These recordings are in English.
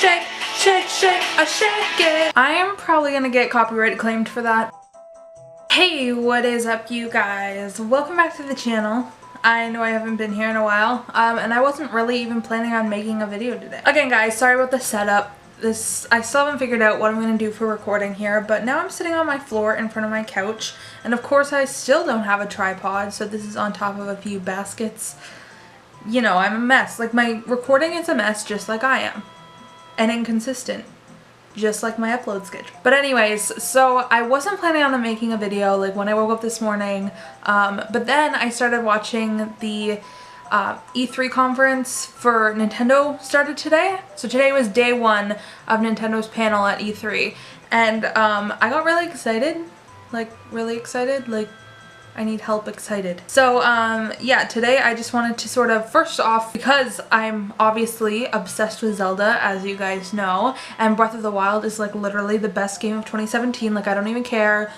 shake, shake, shake, I shake it. I am probably gonna get copyright claimed for that. Hey, what is up you guys? Welcome back to the channel. I know I haven't been here in a while, and I wasn't really even planning on making a video today. Again guys, sorry about the setup. I still haven't figured out what I'm going to do for recording here, but now I'm sitting on my floor in front of my couch, and of course I still don't have a tripod, so this is on top of a few baskets. You know, I'm a mess. Like, my recording is a mess just like I am. And inconsistent. Just like my upload schedule. But anyways, so I wasn't planning on making a video like when I woke up this morning, but then I started watching the E3 conference for Nintendo started today. So today was day one of Nintendo's panel at E3, and I got really excited, like I need help excited. So yeah, today I just wanted to sort of, first off, because I'm obviously obsessed with Zelda, as you guys know, and Breath of the Wild is like literally the best game of 2017. Like, I don't even care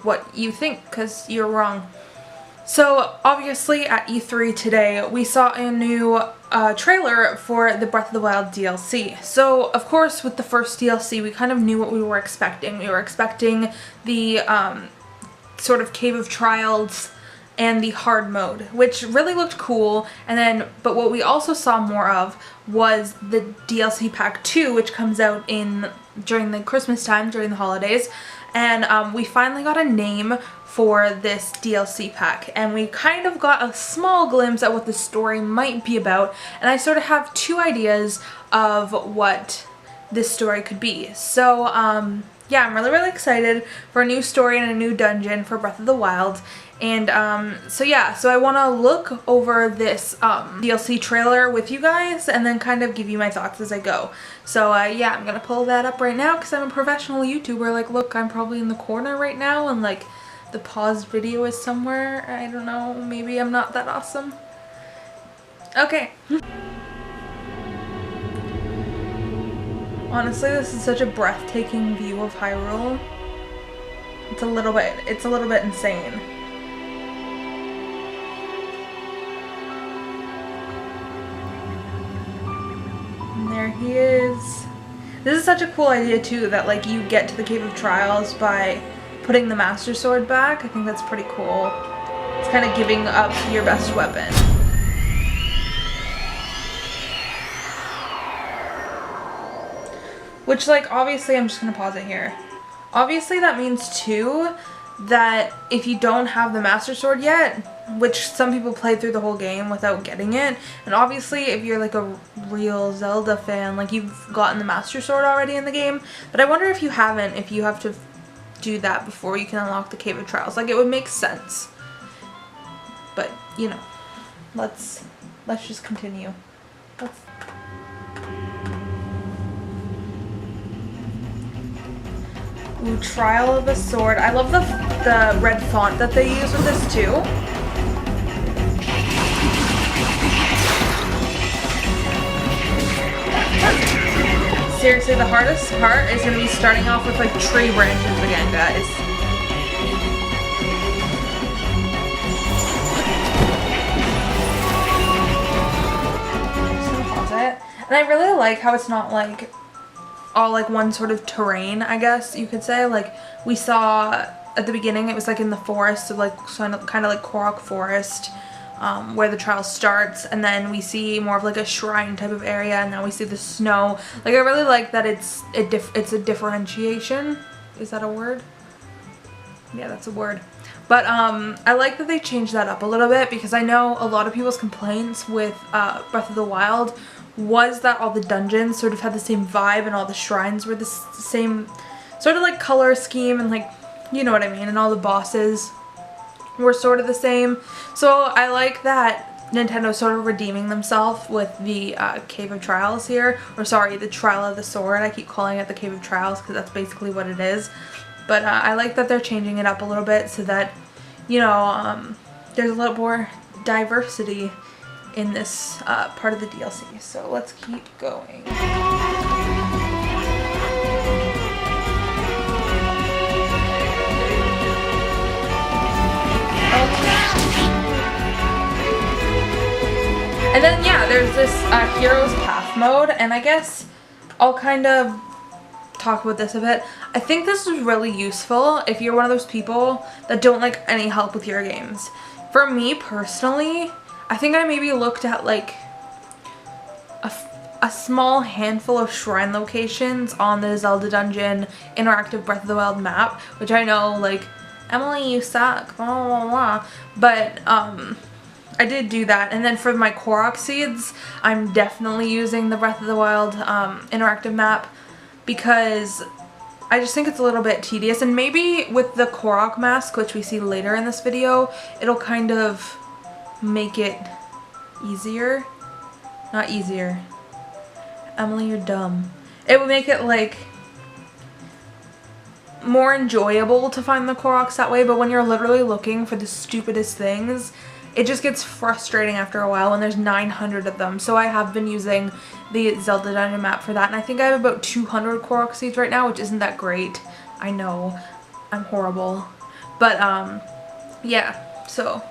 what you think, because you're wrong. So obviously at E3 today we saw a new trailer for the Breath of the Wild DLC. So of course with the first DLC we kind of knew what we were expecting. We were expecting the sort of Cave of Trials and the hard mode, which really looked cool. And then, but what we also saw more of was the DLC pack 2, which comes out during the Christmas time, during the holidays. And we finally got a name for this DLC pack, and we kind of got a small glimpse at what the story might be about, and I sort of have two ideas of what this story could be. So yeah, I'm really excited for a new story and a new dungeon for Breath of the Wild. And so yeah, so I want to look over this DLC trailer with you guys and then kind of give you my thoughts as I go. So yeah, I'm gonna pull that up right now because I'm a professional YouTuber. Like, look, I'm probably in the corner right now, and like the paused video is somewhere. I don't know, maybe I'm not that awesome. Okay. Honestly, this is such a breathtaking view of Hyrule. It's a little bit insane. And there he is. This is such a cool idea too, that like you get to the Cave of Trials by putting the Master Sword back. I think that's pretty cool. It's kind of giving up your best weapon. Which, like, obviously, I'm just gonna pause it here. Obviously, that means, too, that if you don't have the Master Sword yet, which some people play through the whole game without getting it, and obviously, if you're, like, a real Zelda fan, like, you've gotten the Master Sword already in the game, but I wonder if you haven't, if you have to do that before you can unlock the Cave of Trials. Like, it would make sense. But, you know, let's just continue. Ooh, Trial of the Sword. I love the red font that they use with this too. Seriously, the hardest part is going to be starting off with like tree branches again, guys. Just gonna pause it. And I really like how it's not like all like one sort of terrain, I guess you could say. Like, we saw at the beginning it was like in the forest, so like kind of like Korok Forest, where the trial starts, and then we see more of like a shrine type of area, and now we see the snow. Like, I really like that it's a differentiation. Is that a word? Yeah, that's a word. But I like that they changed that up a little bit, because I know a lot of people's complaints with Breath of the Wild was that all the dungeons sort of had the same vibe and all the shrines were the same sort of like color scheme, and like, you know what I mean, and all the bosses were sort of the same. So I like that Nintendo sort of redeeming themselves with the Cave of Trials here, or sorry, the Trial of the Sword. I keep calling it the Cave of Trials because that's basically what it is. But I like that they're changing it up a little bit so that, you know, there's a little more diversity in this part of the DLC. So let's keep going. And then, yeah, there's this Hero's Path mode, and I guess I'll kind of talk about this a bit. I think this is really useful if you're one of those people that don't like any help with your games. For me personally, I think I maybe looked at like a small handful of shrine locations on the Zelda Dungeon interactive Breath of the Wild map, which I know, like, Emily, you suck, blah blah blah, but I did do that. And then for my Korok seeds, I'm definitely using the Breath of the Wild interactive map because I just think it's a little bit tedious, and maybe with the Korok mask, which we see later in this video, it'll kind of make it easier. Not easier. Emily, you're dumb. It would make it like more enjoyable to find the Koroks that way, but when you're literally looking for the stupidest things, it just gets frustrating after a while when there's 900 of them. So I have been using the Zelda Dungeon map for that, and I think I have about 200 Korok seeds right now, which isn't that great. I know, I'm horrible. But yeah, so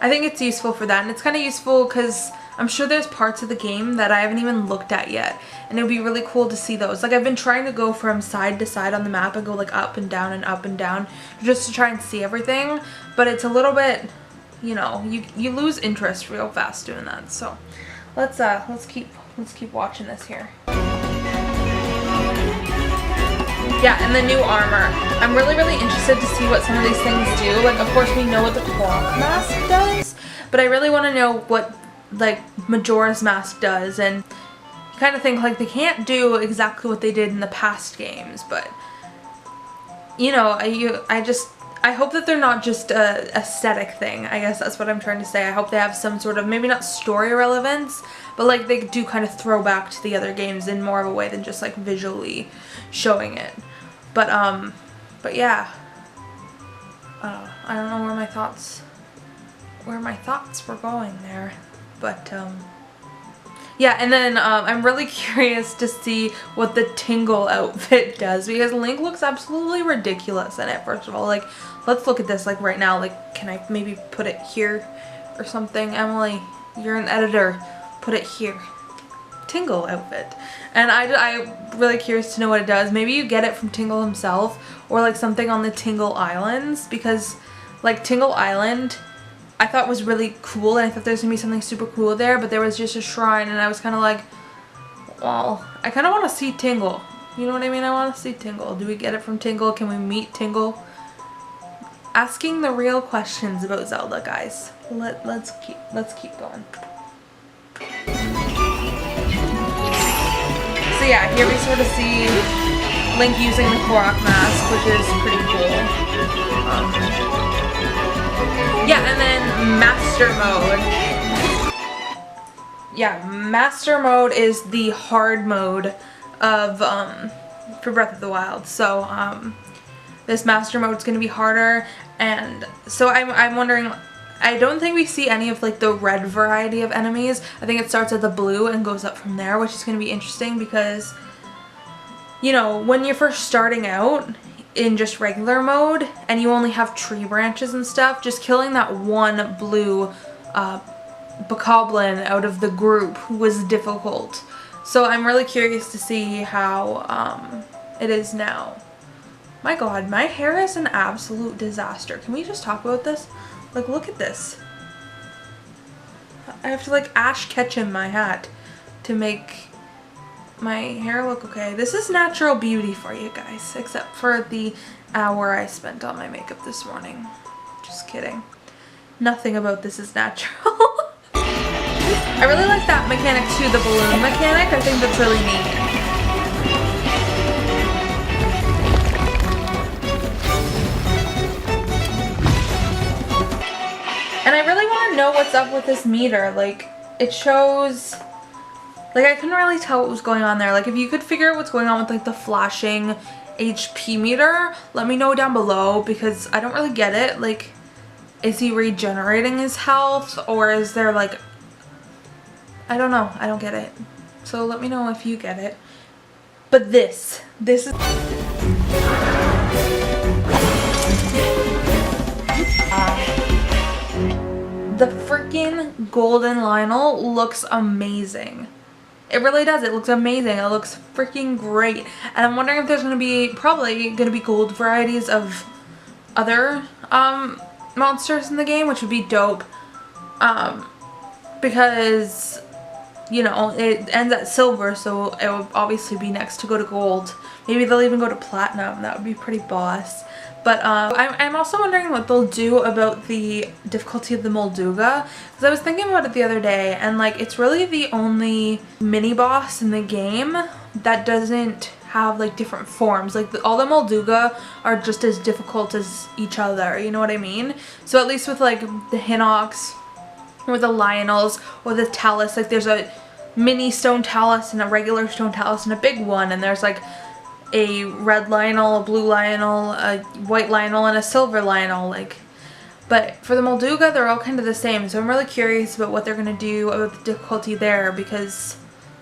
I think it's useful for that, and it's kind of useful because I'm sure there's parts of the game that I haven't even looked at yet, and it would be really cool to see those. Like, I've been trying to go from side to side on the map and go like up and down just to try and see everything, but it's a little bit, you know, you lose interest real fast doing that. So let's keep watching this here. Yeah, and the new armor. I'm really interested to see what some of these things do. Like, of course we know what the Korok mask does, but I really want to know what like Majora's Mask does, and kind of think like they can't do exactly what they did in the past games, but you know, I hope that they're not just a aesthetic thing. I guess that's what I'm trying to say. I hope they have some sort of, maybe not story relevance, but like they do kind of throw back to the other games in more of a way than just like visually showing it. But yeah, I don't know where my thoughts were going there. But yeah, and then I'm really curious to see what the Tingle outfit does, because Link looks absolutely ridiculous in it. First of all, like, let's look at this like right now. Like, can I maybe put it here or something? Emily, you're an editor, put it here. Tingle outfit. And I'm really curious to know what it does. Maybe you get it from Tingle himself, or like something on the Tingle Islands, because like Tingle Island I thought was really cool, and I thought there was gonna be something super cool there, but there was just a shrine, and I was kind of like, well, I kind of want to see Tingle. You know what I mean? I want to see Tingle. Do we get it from Tingle? Can we meet Tingle? Asking the real questions about Zelda, guys. Let's keep going. So yeah, here we sort of see Link using the Korok mask, which is pretty cool. Yeah, and then Master Mode. Yeah, Master Mode is the hard mode of for Breath of the Wild. So this Master Mode is going to be harder, and so I'm wondering. I don't think we see any of like the red variety of enemies. I think it starts at the blue and goes up from there, which is going to be interesting because, you know, when you're first starting out in just regular mode and you only have tree branches and stuff, just killing that one blue bokoblin out of the group was difficult. So I'm really curious to see how it is now. My god, my hair is an absolute disaster. Can we just talk about this? Like, look at this. I have to like Ash Ketchum my hat to make my hair look okay. This is natural beauty for you guys, except for the hour I spent on my makeup this morning. Just kidding. Nothing about this is natural. I really like that mechanic too, the balloon mechanic. I think that's really neat. And I really want to know what's up with this meter. Like, it shows, like, I couldn't really tell what was going on there. Like, if you could figure out what's going on with like the flashing HP meter, let me know down below, because I don't really get it. Like, is he regenerating his health, or is there like, I don't know. I don't get it. So let me know if you get it. But this is the freaking golden Lionel looks amazing. It really does. It looks amazing. It looks freaking great. And I'm wondering if there's going to be, probably going to be gold varieties of other monsters in the game, which would be dope. Because, you know, it ends at silver, so it would obviously be next to go to gold. Maybe they'll even go to platinum. That would be pretty boss. But I'm also wondering what they'll do about the difficulty of the Molduga, because I was thinking about it the other day, and like it's really the only mini boss in the game that doesn't have like different forms. Like all the Molduga are just as difficult as each other, you know what I mean? So at least with like the Hinox or the Lionels or the Talus, like there's a mini stone Talus and a regular stone Talus and a big one, and there's like a red Lionel, a blue Lionel, a white Lionel, and a silver Lionel. Like, but for the Molduga, they're all kind of the same. So I'm really curious about what they're gonna do about the difficulty there, because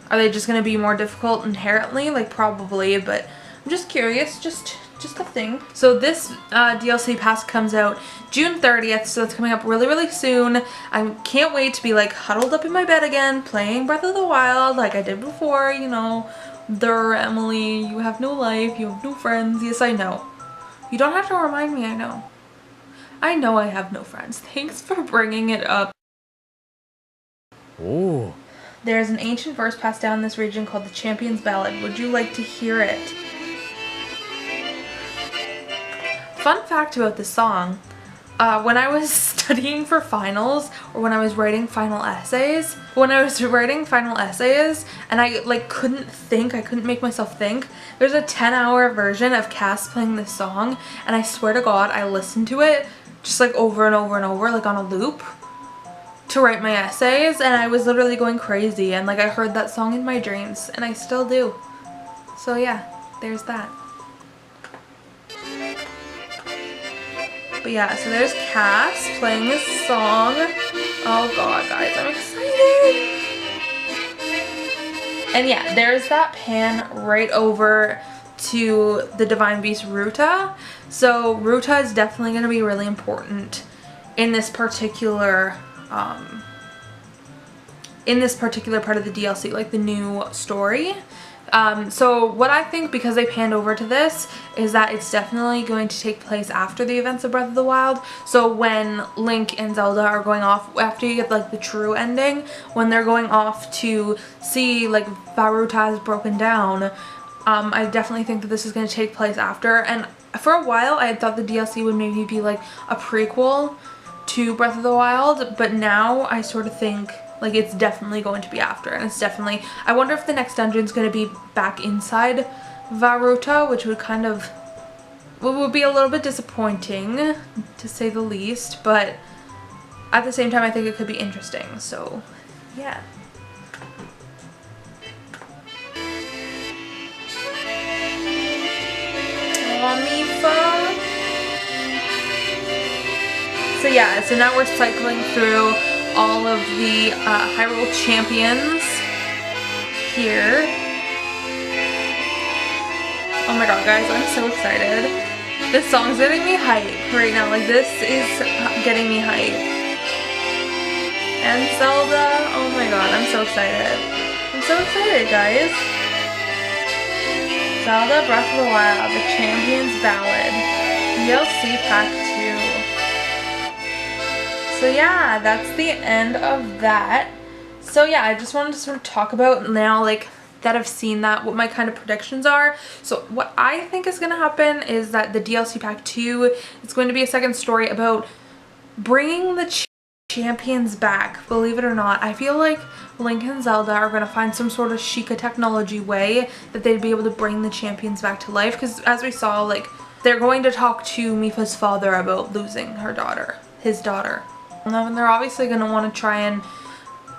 are they just gonna be more difficult inherently? Like probably, but I'm just curious, just a thing. So this DLC pass comes out June 30th, so it's coming up really soon. I can't wait to be like huddled up in my bed again, playing Breath of the Wild like I did before, you know. There, Emily, you have no life, you have no friends. Yes, I know. You don't have to remind me, I know. I know I have no friends. Thanks for bringing it up. Oh. There's an ancient verse passed down in this region called the Champion's Ballad. Would you like to hear it? Fun fact about this song. When I was studying for finals, or when I was writing final essays, and I like couldn't think, I couldn't make myself think, there's a 10-hour version of Cass playing this song, and I swear to God, I listened to it just like over and over and over, like on a loop, to write my essays, and I was literally going crazy, and like I heard that song in my dreams, and I still do. So yeah, there's that. But yeah, so there's Cass playing this song. Oh god, guys, I'm excited! And yeah, there's that pan right over to the Divine Beast Ruta. So Ruta is definitely going to be really important in this particular part of the DLC, like the new story. So what I think, because they panned over to this, is that it's definitely going to take place after the events of Breath of the Wild. So when Link and Zelda are going off, after you get like the true ending, when they're going off to see like Vah Ruta has broken down, I definitely think that this is going to take place after. And for a while I had thought the DLC would maybe be like a prequel to Breath of the Wild, but now I sort of think like it's definitely going to be after, and it's definitely, I wonder if the next dungeon's going to be back inside Vah Ruta, which would kind of, would be a little bit disappointing to say the least, but at the same time I think it could be interesting, so yeah. Aw, Mifa. So yeah, so now we're cycling through all of the Hyrule champions here. Oh my god, guys, I'm so excited. This song's getting me hype right now. Like, this is getting me hype. And Zelda, oh my god, I'm so excited. I'm so excited, guys. Zelda Breath of the Wild, the Champion's Ballad, DLC Pack 2. So yeah, that's the end of that. So yeah, I just wanted to sort of talk about now, like, that I've seen that, what my kind of predictions are. So what I think is going to happen is that the DLC Pack 2 is going to be a second story about bringing the champions back. Believe it or not, I feel like Link and Zelda are going to find some sort of Sheikah technology way that they'd be able to bring the champions back to life, because as we saw, like, they're going to talk to Mifa's father about losing her daughter, his daughter. And they're obviously going to want to try and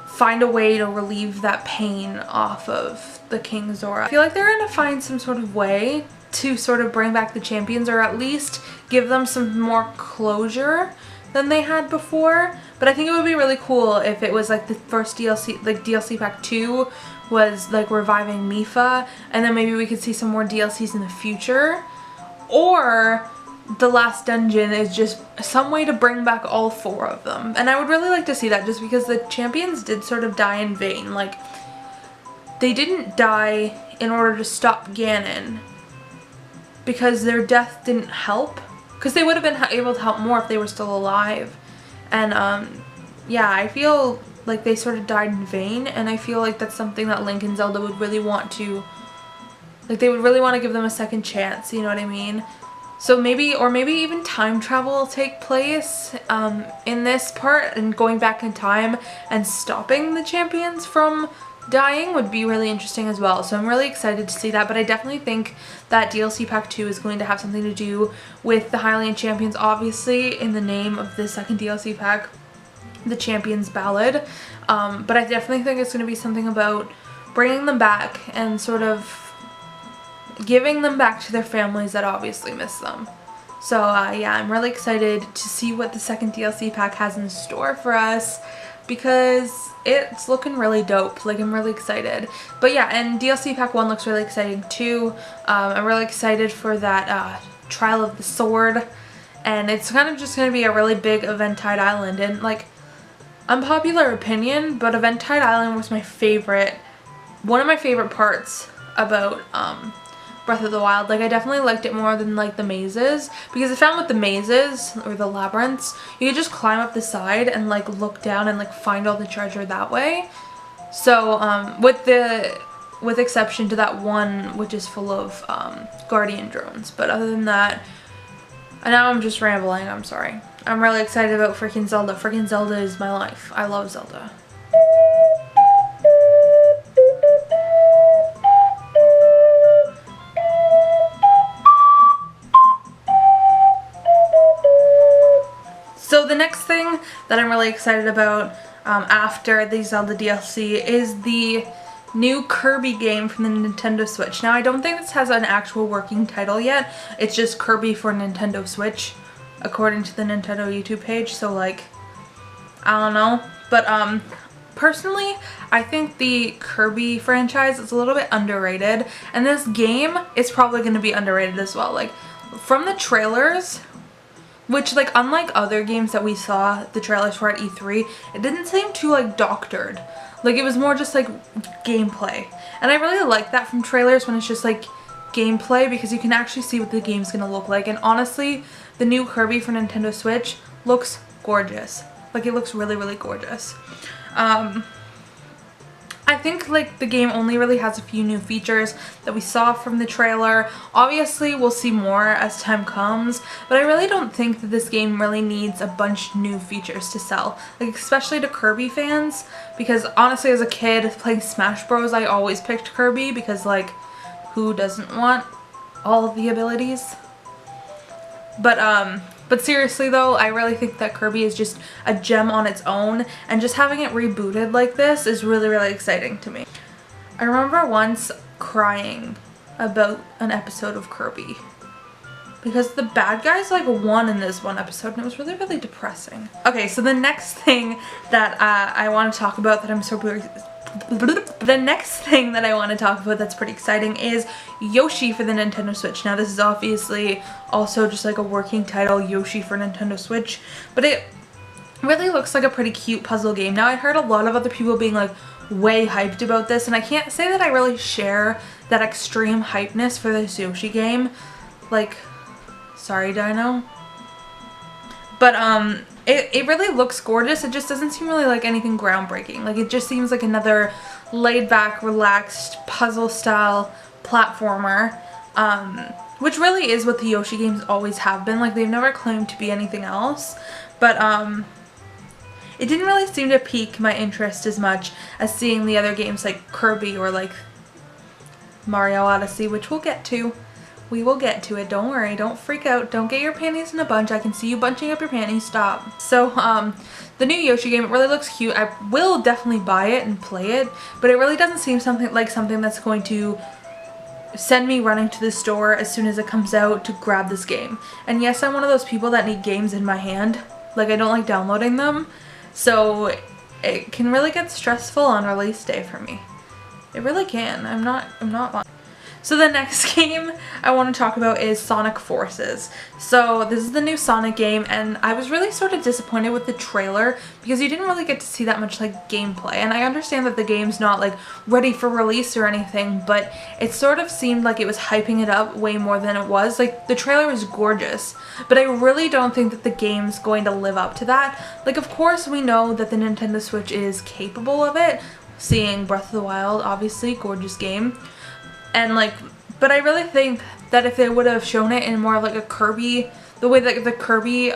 find a way to relieve that pain off of the King Zora. I feel like they're going to find some sort of way to sort of bring back the champions, or at least give them some more closure than they had before. But I think it would be really cool if it was like the first DLC, like DLC Pack 2 was like reviving Mifa, and then maybe we could see some more DLCs in the future. Or the last dungeon is just some way to bring back all 4 of them. And I would really like to see that, just because the champions did sort of die in vain. Like, they didn't die in order to stop Ganon, because their death didn't help. Because they would have been able to help more if they were still alive. And yeah, I feel like they sort of died in vain, and I feel like that's something that Link and Zelda would really want to, like, they would really want to give them a second chance, you know what I mean? So maybe, or maybe even time travel will take place in this part, and going back in time and stopping the champions from dying would be really interesting as well. So I'm really excited to see that, but I definitely think that DLC Pack 2 is going to have something to do with the Hylian champions, obviously in the name of the second DLC pack, the Champions Ballad. But I definitely think it's going to be something about bringing them back and sort of giving them back to their families that obviously miss them. So yeah, I'm really excited to see what the second DLC pack has in store for us, because it's looking really dope. Like, I'm really excited. But yeah, and DLC Pack 1 looks really exciting too. I'm really excited for that Trial of the Sword, and it's kind of just going to be a really big Eventide Island. And like, unpopular opinion, but Eventide Island was my favorite, one of my favorite parts about Breath of the Wild. Like, I definitely liked it more than like the mazes, because I found with the mazes or the labyrinths, you could just climb up the side and like look down and like find all the treasure that way. So with exception to that one which is full of guardian drones, but other than that, and now I'm just rambling, I'm sorry. I'm really excited about freaking Zelda. Freaking Zelda is my life. I love Zelda. So the next thing that I'm really excited about after the Zelda DLC is the new Kirby game from the Nintendo Switch. Now, I don't think this has an actual working title yet. It's just Kirby for Nintendo Switch, according to the Nintendo YouTube page. So like, I don't know. But personally, I think the Kirby franchise is a little bit underrated. And this game is probably going to be underrated as well. Like, from the trailers, which, like, unlike other games that we saw the trailers for at E3, it didn't seem too, like, doctored. Like, it was more just, like, gameplay. And I really like that from trailers, when it's just, like, gameplay, because you can actually see what the game's gonna look like. And honestly, the new Kirby for Nintendo Switch looks gorgeous. Like, it looks really, really gorgeous. I think like the game only really has a few new features that we saw from the trailer. Obviously we'll see more as time comes, but I really don't think that this game really needs a bunch of new features to sell, like especially to Kirby fans, because honestly as a kid playing Smash Bros I always picked Kirby, because like who doesn't want all of the abilities? But seriously though, I really think that Kirby is just a gem on its own, and just having it rebooted like this is really, really exciting to me. I remember once crying about an episode of Kirby, because the bad guys like won in this one episode, and it was really, really depressing. Okay, so the next thing that I want to talk about that I'm super... The next thing that I want to talk about that's pretty exciting is Yoshi for the Nintendo Switch. Now this is obviously also just like a working title, Yoshi for Nintendo Switch, but it really looks like a pretty cute puzzle game. Now I heard a lot of other people being like way hyped about this, and I can't say that I really share that extreme hypeness for this Yoshi game. Like, sorry Dino. But it really looks gorgeous. It just doesn't seem really like anything groundbreaking. Like, it just seems like another laid back, relaxed, puzzle style platformer, which really is what the Yoshi games always have been. Like, they've never claimed to be anything else, but it didn't really seem to pique my interest as much as seeing the other games like Kirby or like Mario Odyssey, which we'll get to. We will get to it, don't worry, don't freak out, don't get your panties in a bunch. I can see you bunching up your panties, stop. So, the new Yoshi game, it really looks cute. I will definitely buy it and play it, but it really doesn't seem something that's going to send me running to the store as soon as it comes out to grab this game. And yes, I'm one of those people that need games in my hand. Like, I don't like downloading them, so it can really get stressful on release day for me. It really can. I'm not lying. So the next game I want to talk about is Sonic Forces. So this is the new Sonic game, and I was really sort of disappointed with the trailer because you didn't really get to see that much like gameplay. And I understand that the game's not like ready for release or anything, but it sort of seemed like it was hyping it up way more than it was. Like the trailer was gorgeous, but I really don't think that the game's going to live up to that. Like of course we know that the Nintendo Switch is capable of it, seeing Breath of the Wild, obviously, gorgeous game. And like, but I really think that if they would have shown it in more of like a Kirby, the way that the Kirby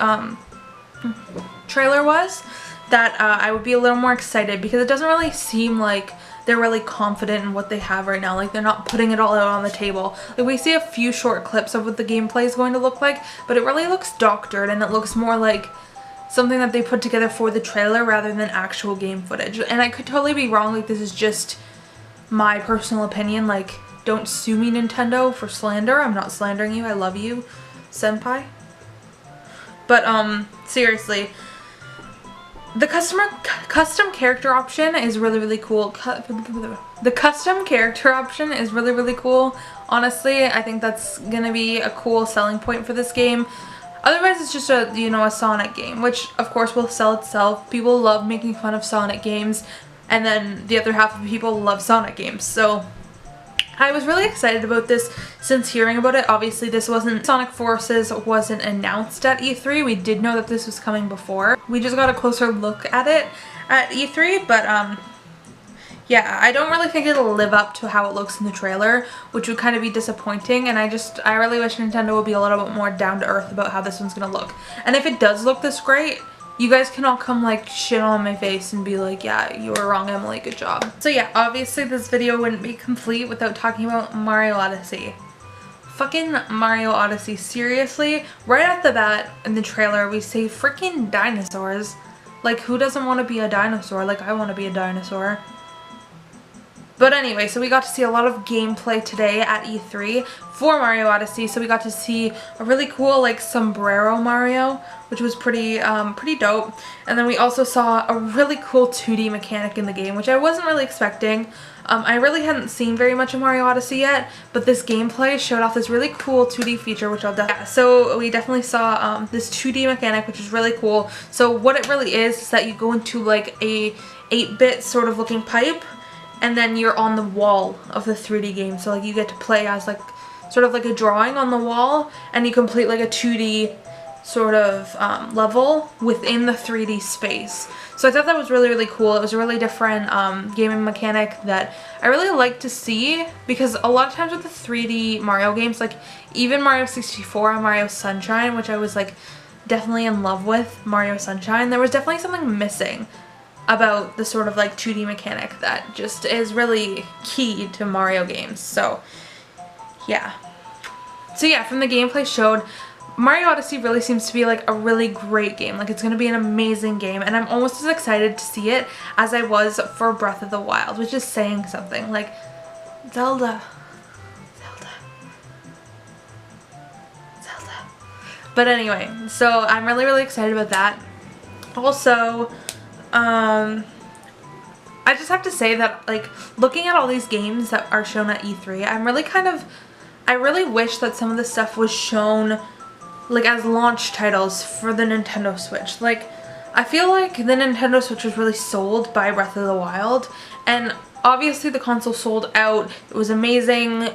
trailer was, that I would be a little more excited, because it doesn't really seem like they're really confident in what they have right now. Like they're not putting it all out on the table. Like we see a few short clips of what the gameplay is going to look like, but it really looks doctored and it looks more like something that they put together for the trailer rather than actual game footage. And I could totally be wrong, like this is just my personal opinion, like don't sue me Nintendo for slander. I'm not slandering you, I love you, senpai. But seriously, the custom character option is really cool. The custom character option is really cool. Honestly, I think that's gonna be a cool selling point for this game. Otherwise, it's just a, you know, a Sonic game, which of course will sell itself. People love making fun of Sonic games, and then the other half of people love Sonic games. So I was really excited about this since hearing about it. Obviously, this wasn't, Sonic Forces wasn't announced at E3. We did know that this was coming before. We just got a closer look at it at E3, but yeah, I don't really think it'll live up to how it looks in the trailer, which would kind of be disappointing, and I really wish Nintendo would be a little bit more down to earth about how this one's gonna look. And if it does look this great, you guys can all come like shit on my face and be like, yeah, you were wrong, Emily, good job. So yeah, obviously this video wouldn't be complete without talking about Mario Odyssey. Fucking Mario Odyssey, seriously? Right off the bat in the trailer we see freaking dinosaurs. Like who doesn't want to be a dinosaur? Like I want to be a dinosaur. But anyway, so we got to see a lot of gameplay today at E3 for Mario Odyssey. So we got to see a really cool like sombrero Mario, which was pretty dope. And then we also saw a really cool 2D mechanic in the game, which I wasn't really expecting. I really hadn't seen very much of Mario Odyssey yet, but this gameplay showed off this really cool 2D feature, which I'll definitely... Yeah, so we definitely saw this 2D mechanic, which is really cool. So what it really is that you go into like a 8-bit sort of looking pipe, and then you're on the wall of the 3D game. So like you get to play as like sort of like a drawing on the wall, and you complete like a 2D sort of level within the 3D space. So I thought that was really cool. It was a really different gaming mechanic that I really like to see, because a lot of times with the 3D Mario games, like even Mario 64 and Mario Sunshine, which I was like definitely in love with Mario Sunshine, there was definitely something missing about the sort of like 2D mechanic that just is really key to Mario games. So yeah. So yeah, from the gameplay showed, Mario Odyssey really seems to be like a really great game. Like it's going to be an amazing game, and I'm almost as excited to see it as I was for Breath of the Wild, which is saying something. Like Zelda. But anyway, so I'm really excited about that. Also, I just have to say that like looking at all these games that are shown at E3, I really wish that some of the stuff was shown like as launch titles for the Nintendo Switch. Like I feel like the Nintendo Switch was really sold by Breath of the Wild, and obviously the console sold out. It was amazing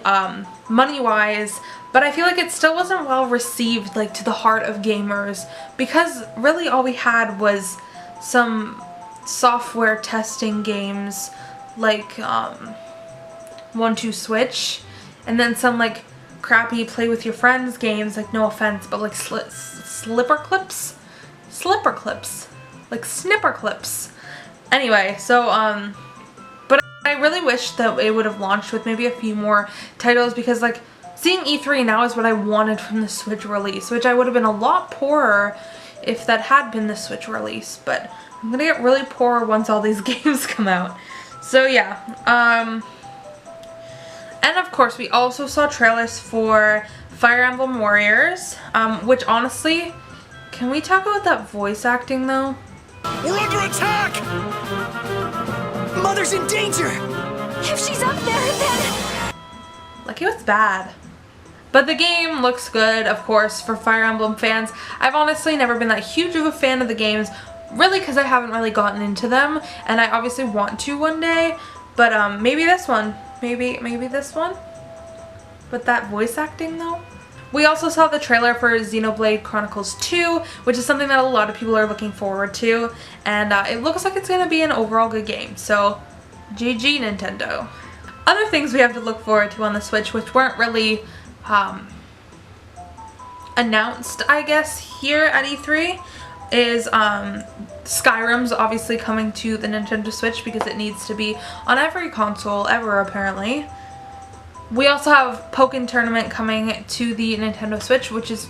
money wise, but I feel like it still wasn't well received like to the heart of gamers, because really all we had was some software testing games like 1-2 Switch, and then some like crappy play with your friends games, like no offense, but like slipper clips, like snipper clips. Anyway, so but I really wish that it would have launched with maybe a few more titles, because like seeing E3 now is what I wanted from the Switch release, which I would have been a lot poorer if that had been the Switch release, but I'm gonna get really poor once all these games come out. So yeah, and of course we also saw trailers for Fire Emblem Warriors, which honestly, can we talk about that voice acting though? We're under attack! Mother's in danger! If she's up there, then... Like Like, it was bad. But the game looks good, of course, for Fire Emblem fans. I've honestly never been that huge of a fan of the games, really because I haven't really gotten into them, and I obviously want to one day, but maybe this one. Maybe this one? With that voice acting though? We also saw the trailer for Xenoblade Chronicles 2, which is something that a lot of people are looking forward to, and it looks like it's going to be an overall good game, so GG Nintendo. Other things we have to look forward to on the Switch, which weren't really announced, I guess, here at E3, is Skyrim's obviously coming to the Nintendo Switch because it needs to be on every console ever, apparently. We also have Pokken Tournament coming to the Nintendo Switch, which is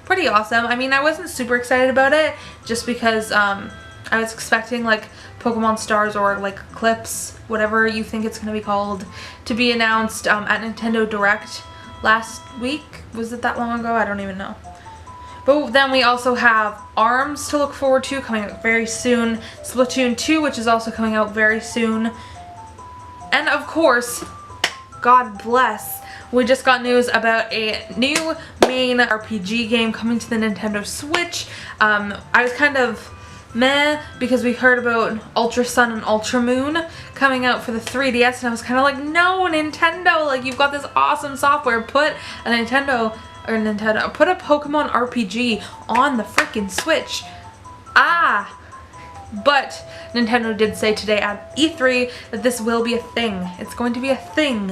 pretty awesome. I mean, I wasn't super excited about it just because I was expecting like Pokemon Stars or like Clips, whatever you think it's going to be called, to be announced at Nintendo Direct last week. Was it that long ago? I don't even know. But then we also have ARMS to look forward to, coming out very soon. Splatoon 2, which is also coming out very soon. And of course, God bless, we just got news about a new main RPG game coming to the Nintendo Switch. I was kind of meh because we heard about Ultra Sun and Ultra Moon coming out for the 3DS, and I was kind of like, no, Nintendo, like, you've got this awesome software, put a put a Pokemon RPG on the freaking Switch. But Nintendo did say today at E3 that this will be a thing. It's going to be a thing.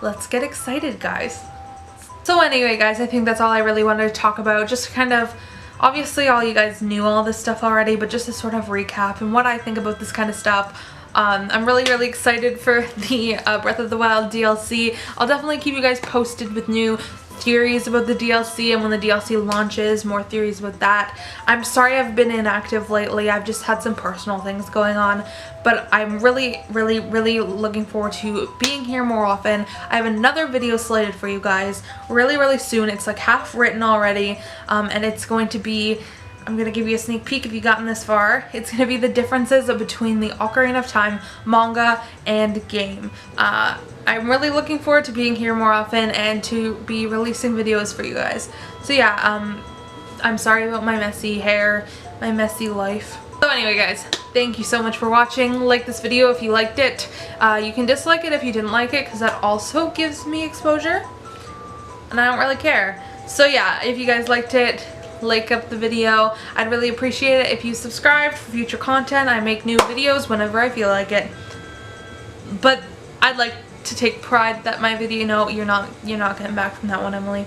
Let's get excited, guys. So anyway, guys, I think that's all I really wanted to talk about. Just kind of, obviously all you guys knew all this stuff already, but just to sort of recap and what I think about this kind of stuff. I'm really excited for the Breath of the Wild DLC. I'll definitely keep you guys posted with new theories about the DLC, and when the DLC launches, more theories about that. I'm sorry I've been inactive lately. I've just had some personal things going on, but I'm really looking forward to being here more often. I have another video slated for you guys really soon. It's like half written already, and it's going to be, I'm going to give you a sneak peek if you've gotten this far. It's going to be the differences between the Ocarina of Time manga and game. I'm really looking forward to being here more often and to be releasing videos for you guys. So yeah, I'm sorry about my messy hair, my messy life. So anyway, guys, thank you so much for watching. Like this video if you liked it. You can dislike it if you didn't like it, because that also gives me exposure, and I don't really care. So yeah, if you guys liked it, like up the video. I'd really appreciate it if you subscribed for future content. I make new videos whenever I feel like it. But I'd like to take pride that my video, you're not getting back from that one, Emily.